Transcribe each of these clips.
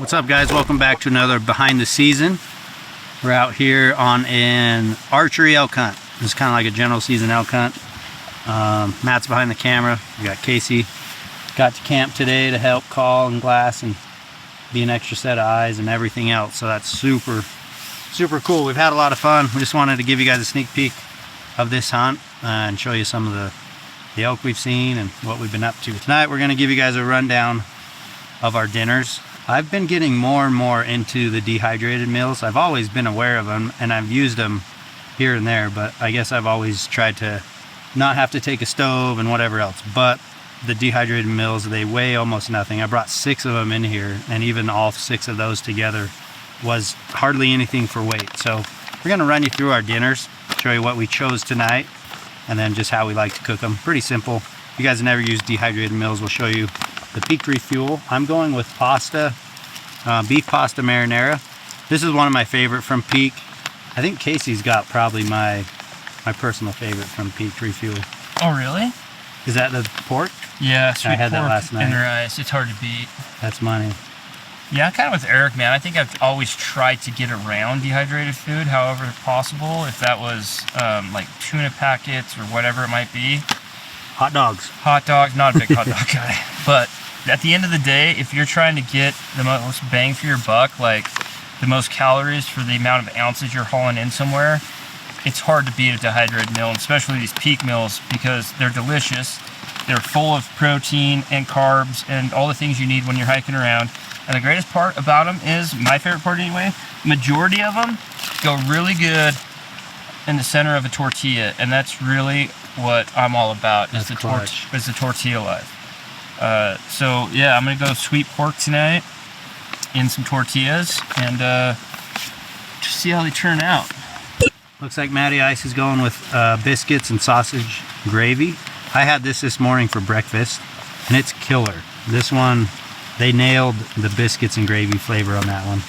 What's up, guys? Welcome back to another behind the season. We're out here on an archery elk hunt. This is kind of like a general season elk hunt. Matt's behind the camera. We got Casey. Got to camp today to help call and glass and be an extra set of eyes and everything else. So that's super cool. We've had a lot of fun. We just wanted to give you guys a sneak peek of this hunt and show you some of the elk we've seen and what we've been up to. Tonight we're going to give you guys a rundown of our dinners. I've been getting more and more into the dehydrated meals. I've always been aware of them and I've used them here and there, but I guess I've always tried to not have to take a stove and whatever else. But the dehydrated meals, they weigh almost nothing. I brought 6 of them in here, and even all 6 of those together was hardly anything for weight. So we're gonna run you through our dinners, show you what we chose tonight, and then just how we like to cook them. Pretty simple. If you guys have never used dehydrated meals, we'll show you the Peak Refuel. I'm going with pasta, beef pasta marinara. This is one of my favorite from Peak. I think Casey's got probably my personal favorite from Peak Refuel. Oh, really? Is that the pork? Yeah, sweet I had pork that last night. and rice. It's hard to beat. That's money. Yeah, I'm kind of with Eric, man. I think I've always tried to get around dehydrated food, however possible. If that was like tuna packets or whatever it might be. Hot dogs. Hot dogs, not a big hot dog guy. But at the end of the day, if you're trying to get the most bang for your buck, like the most calories for the amount of ounces you're hauling in somewhere, it's hard to beat a dehydrated meal, and especially these Peak meals, because they're delicious. They're full of protein and carbs and all the things you need when you're hiking around. And the greatest part about them is, my favorite part anyway, majority of them go really good in the center of a tortilla, and that's really what I'm all about, is the tortilla life. So yeah, I'm gonna go sweet pork tonight in some tortillas and just see how they turn out. Looks like Matty Ice is going with biscuits and sausage gravy. I had this morning for breakfast, and it's killer. This one, they nailed the biscuits and gravy flavor on that one.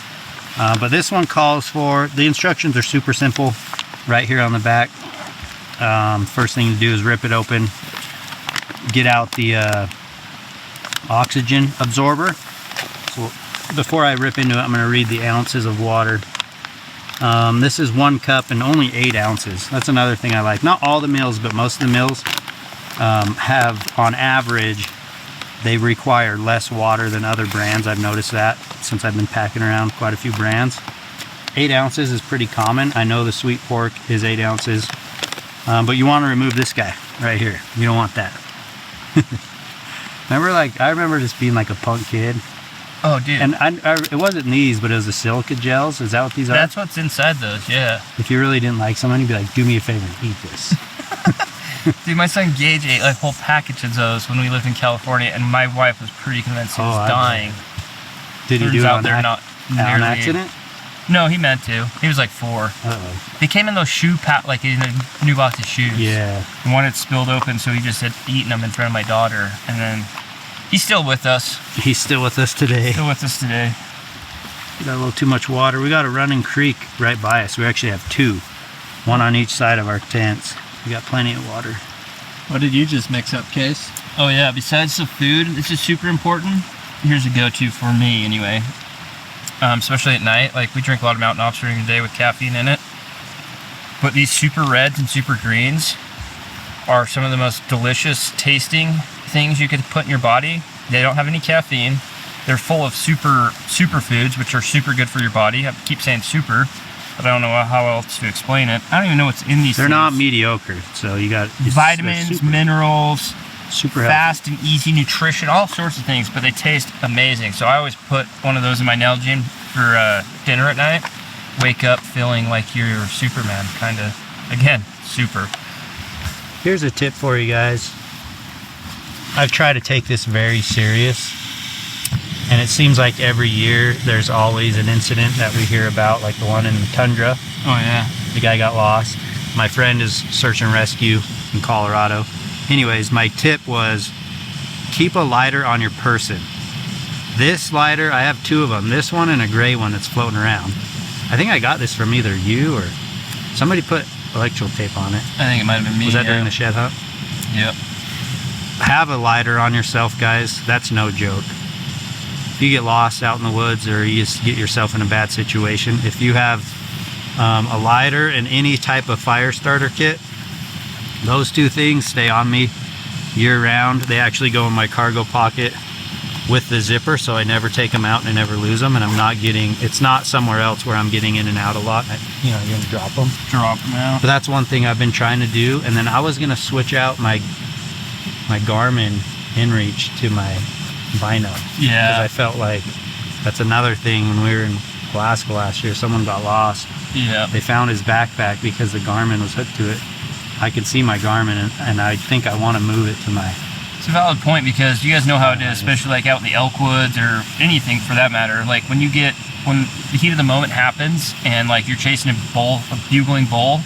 But this one calls for, the instructions are super simple right here on the back. First thing to do is rip it open, get out the oxygen absorber. So before I rip into it, I'm going to read the ounces of water. This is 1 cup and only 8 ounces. That's another thing I like. Not all the meals, but most of the meals have, on average, they require less water than other brands. I've noticed that since I've been packing around quite a few brands. 8 ounces is pretty common. I know the sweet pork is 8 ounces, but you want to remove this guy right here. You don't want that. I remember just being like a punk kid. Oh, dude. And it wasn't these, but it was the silica gels. Is that what these are? That's what's inside those, yeah. If you really didn't like someone, you'd be like, do me a favor and eat this. Dude, my son Gage ate a whole package of those when we lived in California, and my wife was pretty convinced he was dying. Did he do it on accident? No, he meant to. He was like 4. Uh-oh. They came in those shoe like in a new box of shoes. Yeah. And one had spilled open, so he just had eaten them in front of my daughter, and then he's still with us. He's still with us today. Still with us today. Got a little too much water. We got a running creek right by us. We actually have 2. 1 on each side of our tents. We got plenty of water. What did you just mix up, Case? Oh yeah, besides the food, this is super important. Here's a go-to for me anyway. Especially at night. Like, we drink a lot of Mountain Ops during the day with caffeine in it. But these super reds and super greens are some of the most delicious tasting things you could put in your body. They don't have any caffeine. They're full of superfoods, which are super good for your body. I keep saying super, but I don't know how else to explain it. I don't even know what's in these They're things. not mediocre, so you got vitamins, minerals, super fast and easy nutrition, all sorts of things, but they taste amazing. So I always put one of those in my Nalgene for dinner at night. Wake up feeling like you're Superman, kind of. Again, super. Here's a tip for you guys. I've tried to take this very serious, and it seems like every year there's always an incident that we hear about, like the one in the Tundra. Oh yeah. The guy got lost. My friend is search and rescue in Colorado. Anyways, my tip was keep a lighter on your person. This lighter, I have 2 of them. This one and a gray one that's floating around. I think I got this from either you or somebody put electrical tape on it. I think it might have been me. Was that during the shed hunt? Yep. Have a lighter on yourself, guys. That's no joke. if you get lost out in the woods or you just get yourself in a bad situation, if you have a lighter and any type of fire starter kit, those two things stay on me year round. They actually go in my cargo pocket with the zipper, so I never take them out and I never lose them, and I'm not getting, it's not somewhere else where I'm getting in and out a lot. You know, you're gonna drop them. Drop them out. But that's one thing I've been trying to do. And then I was gonna switch out my Garmin InReach to my Bino. Yeah. Because I felt like that's another thing. When we were in Alaska last year, someone got lost. Yeah. They found his backpack because the Garmin was hooked to it. I could see my Garmin, and I think I want to move it to my... It's a valid point, because you guys know how it is, especially like out in the elk woods or anything for that matter. Like when the heat of the moment happens and like you're chasing a bugling bull,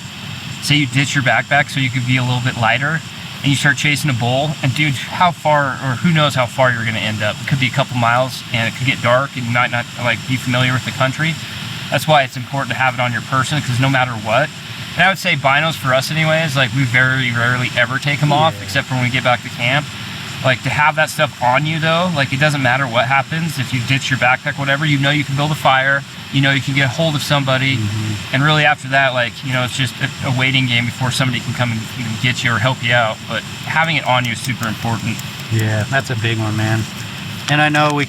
say you ditch your backpack so you could be a little bit lighter, and you start chasing a bull, and dude, how far, or who knows how far you're going to end up. It could be a couple miles, and it could get dark, and you might not like be familiar with the country. That's why it's important to have it on your person, because no matter what. And I would say binos for us anyways, like we very rarely ever take them off, except for when we get back to camp. Like to have that stuff on you though, like it doesn't matter what happens, if you ditch your backpack, whatever, you know you can build a fire, you know you can get a hold of somebody, and really after that, like, you know, it's just a waiting game before somebody can come and get you or help you out. But having it on you is super important. Yeah, that's a big one, man. And I know we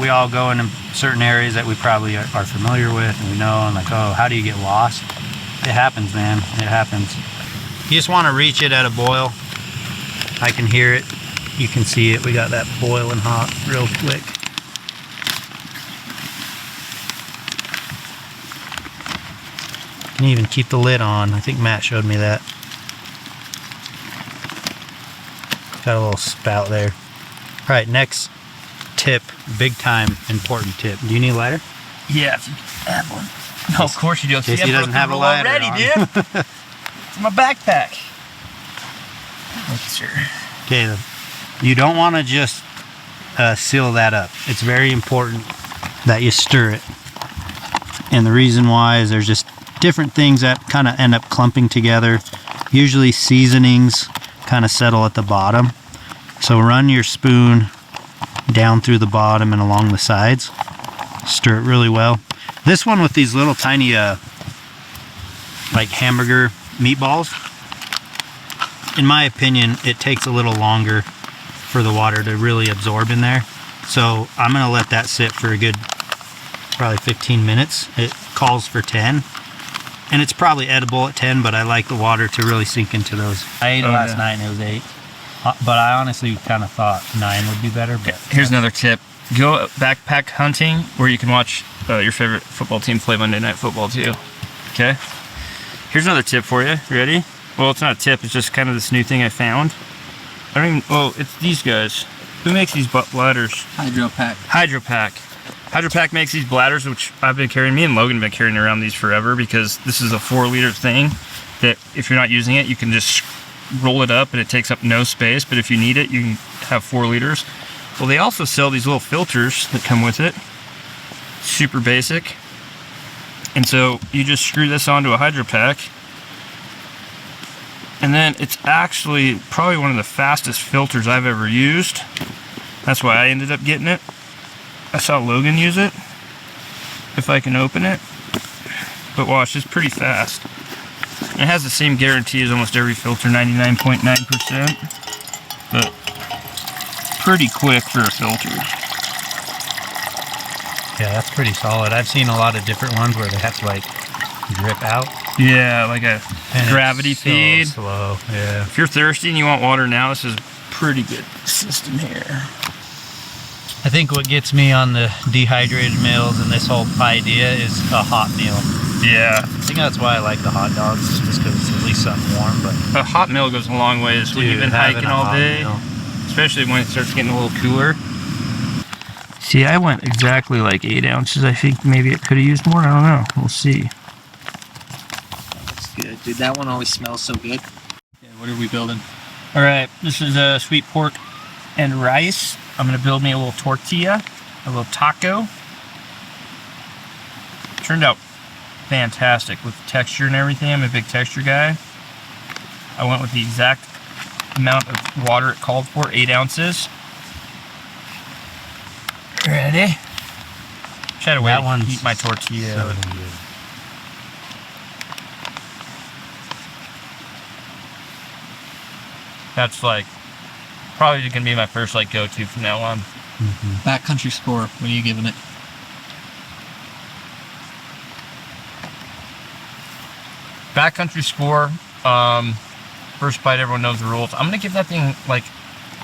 all go into certain areas that we probably are familiar with, and we know, and like, oh, how do you get lost? It happens, man. It happens. You just want to reach it at a boil. I can hear it. You can see it. We got that boiling hot real quick. Can even keep the lid on. I think Matt showed me that. Got a little spout there. All right, next tip, big time important tip. Do you need a lighter? Yeah, if you have one. No, of course you do. Casey doesn't have a lighter already, on. dude. It's in my backpack. Sure. Okay, you don't want to just seal that up. It's very important that you stir it. And the reason why is there's just different things that kind of end up clumping together. Usually seasonings kind of settle at the bottom. So run your spoon down through the bottom and along the sides. Stir it really well. This one with these little tiny like hamburger meatballs, in my opinion, it takes a little longer for the water to really absorb in there. So I'm gonna let that sit for a good probably 15 minutes. It calls for 10, and it's probably edible at 10, but I like the water to really sink into those. I ate it last night and it was 8, but I honestly kind of thought 9 would be better. But here's another tip. Go backpack hunting where you can watch your favorite football team play Monday Night Football too. Okay? Here's another tip for you. You ready? Well, it's not a tip. It's just kind of this new thing I found. I don't even... Oh, it's these guys. Who makes these bladders? Hydropack. Hydropack makes these bladders, which I've been carrying. Me and Logan have been carrying around these forever, because this is a 4-liter thing that if you're not using it, you can just roll it up and it takes up no space. But if you need it, you can have 4 liters. Well, they also sell these little filters that come with it. Super basic. And so you just screw this onto a Hydropack. And then it's actually probably one of the fastest filters I've ever used. That's why I ended up getting it. I saw Logan use it. If I can open it. But watch, it's pretty fast. And it has the same guarantee as almost every filter, 99.9%. But pretty quick for a filter. yeah, that's pretty solid. I've seen a lot of different ones where they have to like drip out. Yeah, like a And gravity it's feed. So slow, yeah. If you're thirsty and you want water now, this is a pretty good system here. I think what gets me on the dehydrated meals and this whole idea is a hot meal. Yeah. I think that's why I like the hot dogs, just because it's at least something warm. But A hot meal goes a long ways when dude, you've been having hiking a all hot day. meal. Especially when it starts getting a little cooler. See, I went exactly like 8 ounces. I think maybe it could have used more. I don't know. We'll see. That's good, dude. That one always smells so good. Yeah, what are we building? All right, this is sweet pork and rice. I'm gonna build me a little tortilla, a little taco. Turned out fantastic with the texture and everything. I'm a big texture guy. I went with the exact amount of water it called for, 8 ounces. Ready? Try to wait That to one's heat my tortilla. So good. That's like probably gonna be my first like go-to from now on. Backcountry score. What are you giving it? Backcountry score. First bite, everyone knows the rules. I'm gonna give that thing like,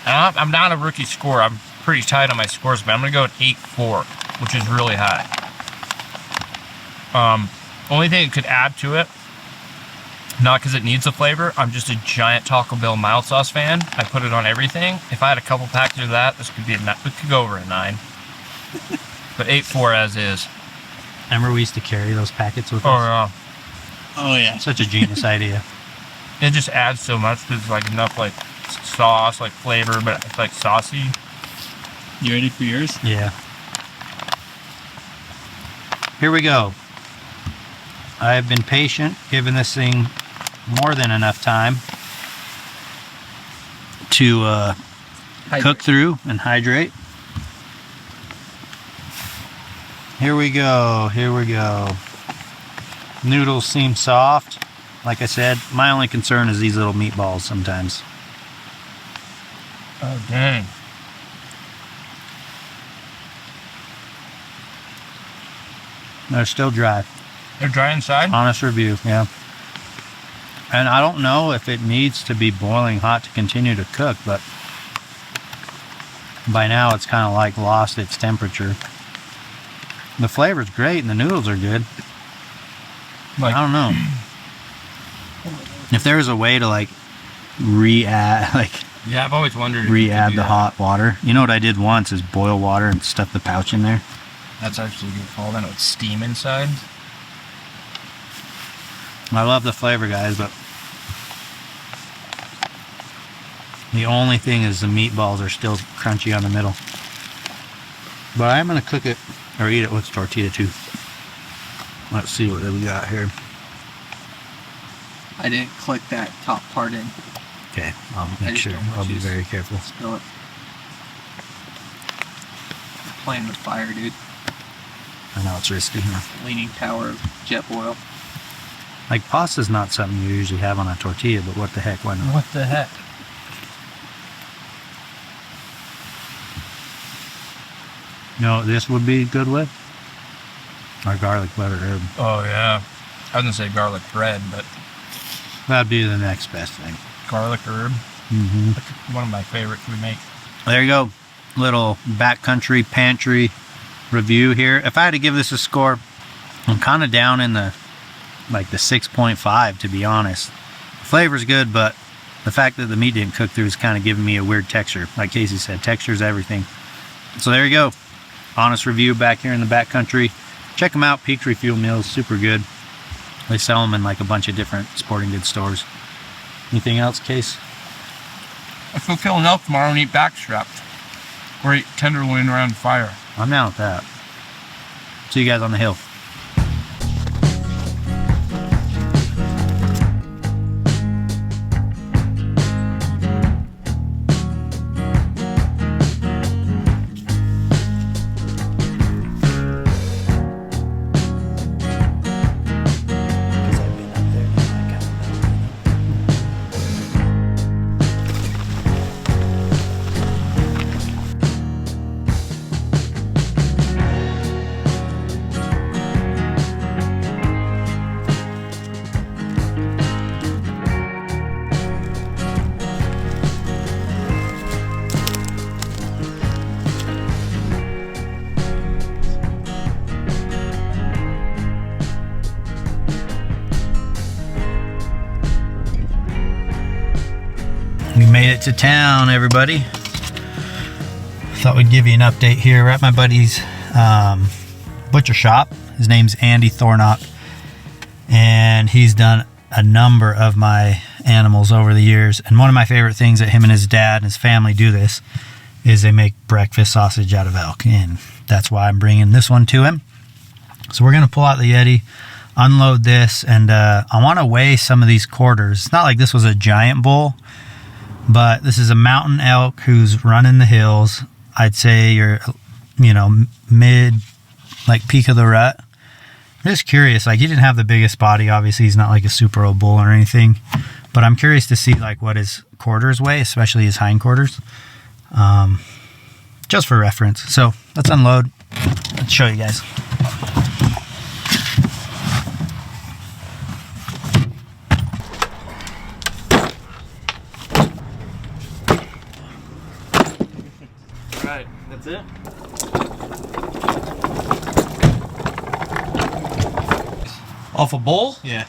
I'm not a rookie score. I'm pretty tight on my scores, but I'm gonna go at 8.4, which is really high. Only thing it could add to it, not because it needs a flavor, I'm just a giant Taco Bell mild sauce fan. I put it on everything. If I had a couple packets of that, this could be it could go over a 9. But 8.4 as is. Remember we used to carry those packets with us? Yeah. Oh yeah. Such a genius idea. It just adds so much. There's like enough like sauce, like flavor, but it's like saucy. You ready for yours? Yeah. Here we go. I have been patient, giving this thing more than enough time to cook through and hydrate. Here we go. Here we go. Noodles seem soft. Like I said, my only concern is these little meatballs sometimes. Oh dang. They're still dry. They're dry inside? Honest review, yeah. And I don't know if it needs to be boiling hot to continue to cook, but by now it's kind of like lost its temperature. The flavor's great and the noodles are good. Like, I don't know. If there was a way to like re-add, like yeah, I've always wondered if you could re-add do the that. hot water. You know what I did once is boil water and stuff the pouch in there. That's actually a good call. Then it would steam inside. I love the flavor, guys, but the only thing is the meatballs are still crunchy on the middle. But I am going to cook it or eat it with tortilla too. Let's see what we got here. I didn't click that top part in. Okay, I'll I make just sure. don't want I'll be you to very careful. Spill it. Playing with fire, dude. I know it's risky, huh? Leaning tower of jet oil. Like pasta's not something you usually have on a tortilla, but what the heck, why not? What the heck? You know what this would be good with? Our garlic butter herb. Oh yeah. I was gonna say garlic bread, but That'd be the next best thing. garlic herb. Mm-hmm. That's one of my favorites we make. There you go. Little backcountry pantry review here. If I had to give this a score, I'm kind of down in the 6.5 to be honest. The flavor's good, but the fact that the meat didn't cook through is kind of giving me a weird texture. Like Casey said, texture's everything. So there you go. Honest review back here in the backcountry. Check them out. Peak Refuel Meals, super good. They sell them in like a bunch of different sporting goods stores. Anything else, Case? I feel kill an elk tomorrow and eat backstrapped. Or eat tenderloin around the fire. I'm down with that. See you guys on the hill. We made it to town, everybody. Thought we'd give you an update here. We're at my buddy's butcher shop. His name's Andy Thornock, and he's done a number of my animals over the years. And one of my favorite things that him and his dad and his family do this is they make breakfast sausage out of elk, and that's why I'm bringing this one to him. So we're gonna pull out the Yeti, unload this, and I want to weigh some of these quarters. It's not like this was a giant bull, but this is a mountain elk who's running the hills. I'd say you're you know, mid, like peak of the rut. I'm just curious, like he didn't have the biggest body, obviously he's not like a super old bull or anything, but I'm curious to see like what his quarters weigh, especially his hindquarters, just for reference. So let's unload, let's show you guys. Right, that's it. Off a bull, Yeah.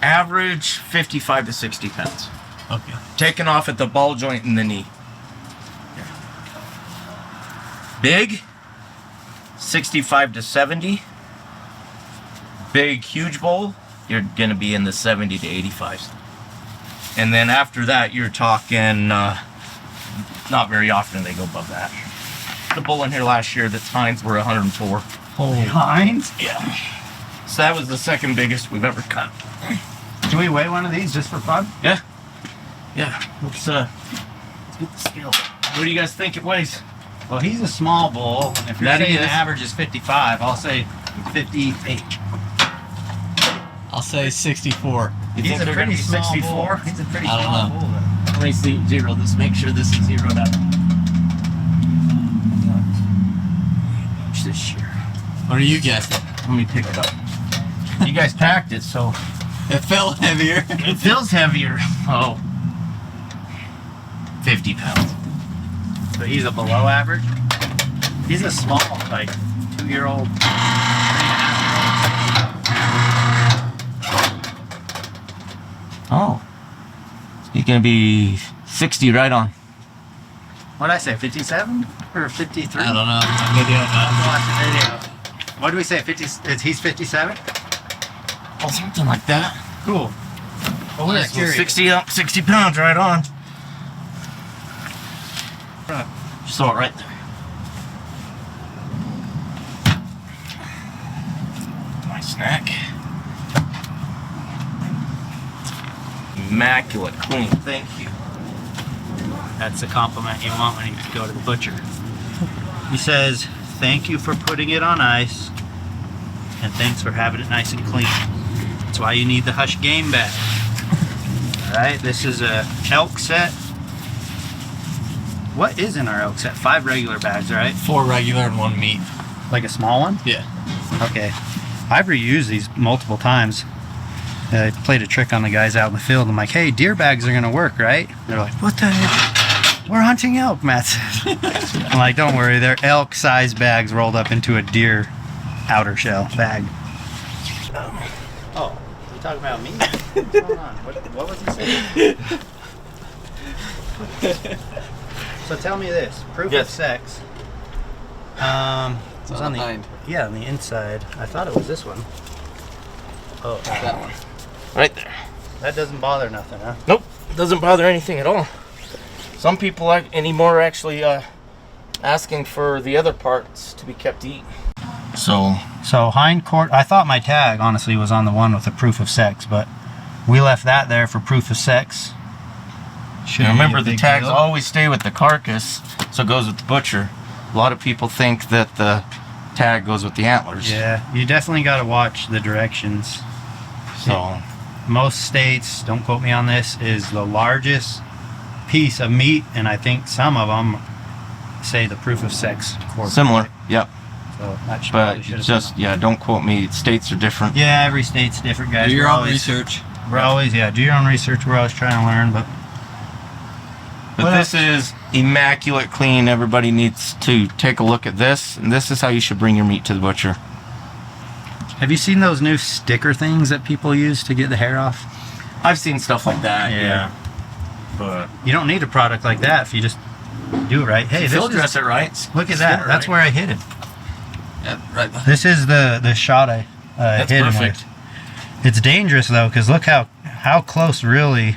average 55 to 60 pounds. Okay. Taken off at the ball joint in the knee. Big, 65 to 70. Big, huge bull, you're gonna be in the 70 to 85s. And then after that, you're talking, not very often they go above that. The bull in here last year, the tines were 104. Holy. Hinds? Yeah. So that was the second biggest we've ever cut. Do we weigh one of these just for fun? Yeah. Yeah. Let's get the scale. What do you guys think it weighs? Well, he's a small bull, and if you're That saying he the is. average is 55, I'll say 58. I'll say 64. You He's think a they're gonna pretty be small 64? bull. He's a pretty I don't small know. bull, though. Let me see, zero this. Make sure this is zeroed out. This year. What are you guessing? Let me pick it up. You guys packed it, so It felt heavier. it feels heavier. Oh. 50 pounds. So he's a below average. He's a small, like 2-year-old. Oh. He's gonna be 60 right on. What'd I say, 57 or 53? I don't know. Maybe I Watch the video. What did we say? 50? He's 57. Oh, something like that. Cool. Well, we're So 60 pounds right on. Just saw it right there. My snack. Immaculate clean. Thank you. That's the compliment you want when you go to the butcher. He says, "Thank you for putting it on ice, and thanks for having it nice and clean." That's why you need the Hush game bag. All right, this is a elk set. What is in our elk set? 5 regular bags, right? 4 regular and 1 meat. Like a small one? Yeah. Okay. I've reused these multiple times. I played a trick on the guys out in the field. I'm like, hey, deer bags are going to work, right? They're like, what the heck? We're hunting elk, Matt said. I'm like, don't worry. They're elk-sized bags rolled up into a deer outer shell bag. Oh, you talking about me? What's going on? What was he saying? So tell me this. Proof Yes. of sex. It's on the hind. Yeah, on the inside. I thought it was this one. Oh, That one. Right there. that doesn't bother nothing, huh? Nope. Doesn't bother anything at all. Some people anymore are actually asking for the other parts to be kept to eat. So hind court. I thought my tag honestly was on the one with the proof of sex, but we left that there for proof of sex. Shouldn't be a remember the big tags deal. always stay with the carcass, so it goes with the butcher. A lot of people think that the tag goes with the antlers. Yeah, you definitely got to watch the directions. So Most states, don't quote me on this, is the largest piece of meat, and I think some of them say the proof of sex quarter. similar. Yep. So that But probably should have just been on. yeah, don't quote me. States are different. Yeah, every state's different, guys. Do your We're own always- research. We're always, yeah, do your own research. We're always trying to learn, but But What this is immaculate clean. Everybody needs to take a look at this, and this is how you should bring your meat to the butcher. have you seen those new sticker things that people use to get the hair off? I've seen stuff like that. Yeah. But You don't need a product like that if you just do it right. Hey, if you'll this dress is, it right. look at skin that. it That's right. where I hit it. Yeah, right behind. This is the shot I That's hit him perfect. with. It's dangerous though, because look how close really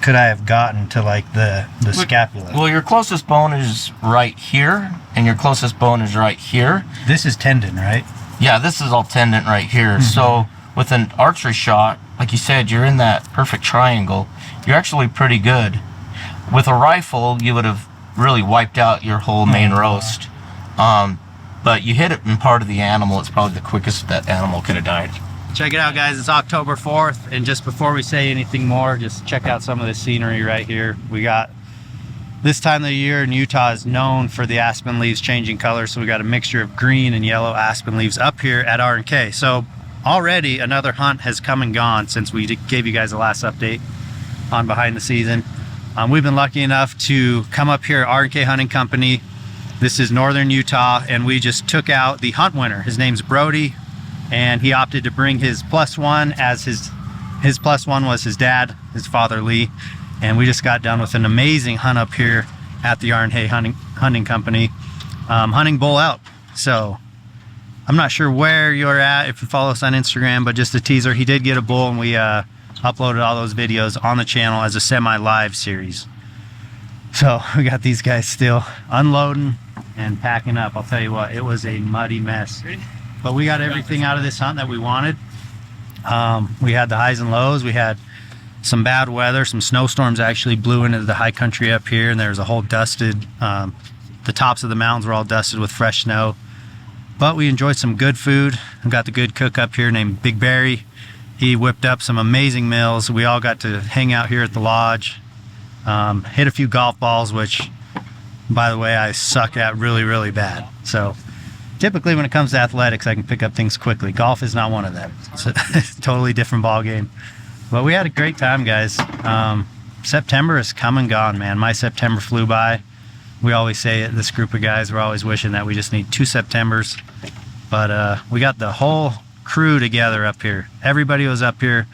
could I have gotten to like the scapula. Well, your closest bone is right here, and your closest bone is right here. This is tendon, right? Yeah, this is all tendon right here. So with an archery shot, like you said, you're in that perfect triangle. You're actually pretty good. With a rifle, you would have really wiped out your whole main roast. But you hit it in part of the animal, it's probably the quickest that animal could have died. Check it out, guys. It's October 4th, and just before we say anything more, just check out some of the scenery right here. We got, this time of the year in Utah is known for the aspen leaves changing color, so we got a mixture of green and yellow aspen leaves up here at R&K. So already another hunt has come and gone since we gave you guys the last update on behind the season. We've been lucky enough to come up here at R&K Hunting Company. This is northern Utah, and we just took out the hunt winner. His name's Brody, and he opted to bring his +1 as his +1 was his dad, his father Lee. And we just got done with an amazing hunt up here at the R&K Hunting Company, hunting bull elk. So I'm not sure where you're at if you follow us on Instagram, but just a teaser, he did get a bull, and we uploaded all those videos on the channel as a semi-live series. So we got these guys still unloading and packing up. I'll tell you what, it was a muddy mess, but we got everything out of this hunt that we wanted. We had the highs and lows. We had some bad weather, some snowstorms actually blew into the high country up here, and there was a whole dusted, the tops of the mountains were all dusted with fresh snow. But we enjoyed some good food. We've got the good cook up here named Big Barry. He whipped up some amazing meals. We all got to hang out here at the lodge, hit a few golf balls, which, by the way, I suck at really bad. So typically when it comes to athletics, I can pick up things quickly. Golf is not one of them. It's a totally different ball game. But we had a great time, guys. September has come and gone, man. My September flew by. We always say it, this group of guys, we're always wishing that we just need 2 Septembers. But we got the whole crew together up here. Everybody was up here,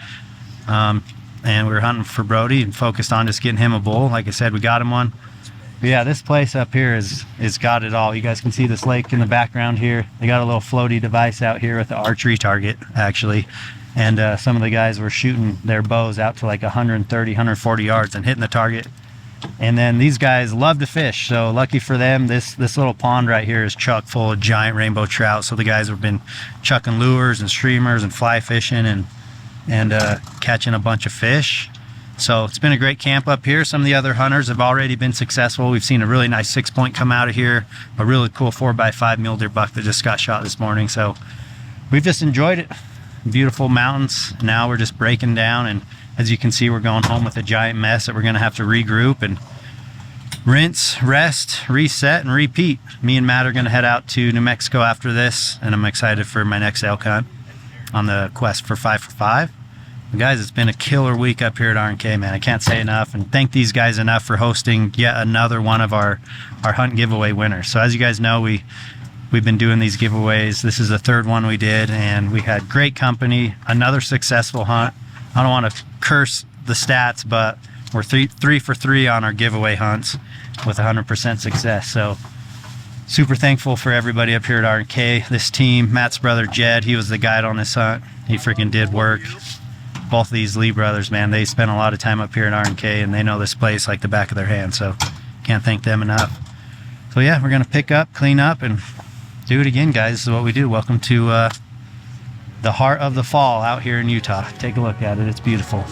and we were hunting for Brody and focused on just getting him a bull. Like I said, we got him one. But yeah, this place up here is got it all. You guys can see this lake in the background here. They got a little floaty device out here with the archery target, actually. And some of the guys were shooting their bows out to like 130, 140 yards and hitting the target. And then these guys love to fish, so lucky for them, this little pond right here is chock full of giant rainbow trout. So the guys have been chucking lures and streamers and fly fishing and catching a bunch of fish. So it's been a great camp up here. Some of the other hunters have already been successful. We've seen a really nice 6-point come out of here, a really cool 4x5 mule deer buck that just got shot this morning. So we've just enjoyed it. Beautiful mountains. Now we're just breaking down, and as you can see, we're going home with a giant mess that we're going to have to regroup and rinse, rest, reset, and repeat. Me and Matt are going to head out to New Mexico after this, and I'm excited for my next elk hunt on the quest for 5 for 5. But guys, it's been a killer week up here at R&K, man. I can't say enough, and thank these guys enough for hosting yet another one of our hunt giveaway winners. So as you guys know, we've been doing these giveaways. This is the 3rd one we did, and we had great company, another successful hunt. I don't want to curse the stats, but we're 3 for 3 on our giveaway hunts with 100% success. So super thankful for everybody up here at R&K. This team, Matt's brother Jed, he was the guide on this hunt. He freaking did work. Both of these Lee brothers, man, they spent a lot of time up here at R&K, and they know this place like the back of their hand. So can't thank them enough. So yeah, we're going to pick up, clean up, and do it again, guys. This is what we do. Welcome to the heart of the fall out here in Utah. Take a look at it. It's beautiful.